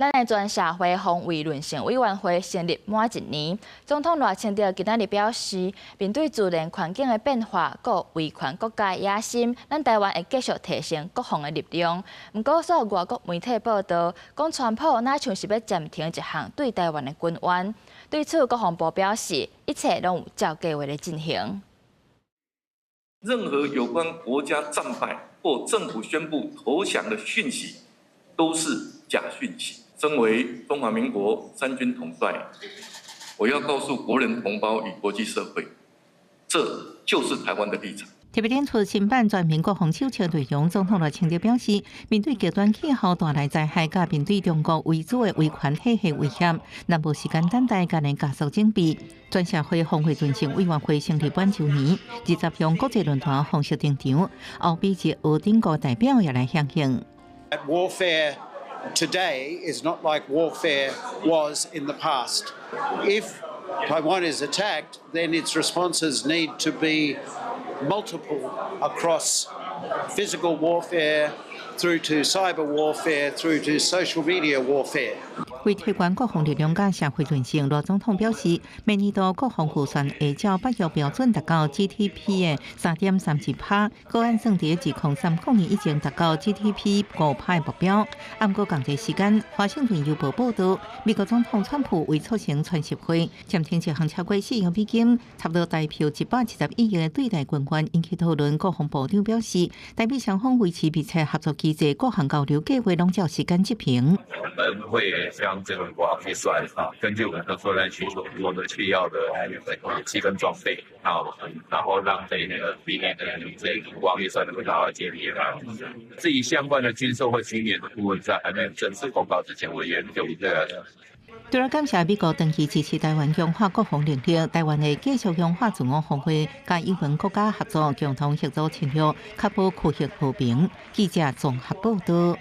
咱的全社会防卫论政委员会成立满1年，总统赖清德今仔日表示，面对自然环境的变化，佮维权国家野心，咱台湾会继续提升国防的力量。不过，所有外国媒体报道，讲川普若像是要暂停一项对台湾的军援。对此，国防部表示，一切拢有照计划来进行。任何有关国家战败或政府宣布投降的讯息，都是假讯息。身为中华民国3军统帅，我要告诉国人同胞与国际社会，这就是台湾的立场。特别点出新版全面国防手册内容，总统赖清德表示，面对极端气候带来灾害，甲面对中国为主的威权体系威胁，咱无时间等待，赶紧加速准备。全社会防卫论政委员会成立满周年，20项国际论坛方式登场，后比一俄顶国代表也来响应。Warfare today is not like warfare was in the past. If Taiwan is attacked, then its responses need to be multiple across physical warfare, through to cyber warfare, through to social media warfare. 为推广国防力量甲社会论政，罗总统表示，明年度国防预算会照北约标准达到 GDP 的3.37%，个按算伫2030年以前达到 GDP 5%的目标。按过同一时间，华盛顿邮报报道，美国总统川普为促成全社会暂停一项超过4亿美金、差不多代表120亿元的对待军援引起讨论。国防部长表示，台美双方维持密切合作机制，各项交流计划拢照时间执行。我们会将这个国防预算根据我们的作战需求，做的需要的武器跟装备，然后让这个明年的这个国防预算能够达到建立。至于相关的军售或军演的部分，在还没有正式公告之前，委员就这个。除了感谢美国长期支持台湾强化国防能力，台湾会继续强化自我防卫，甲友邻国家合作，共同协助侵略，确保区域和平。记者综合报道。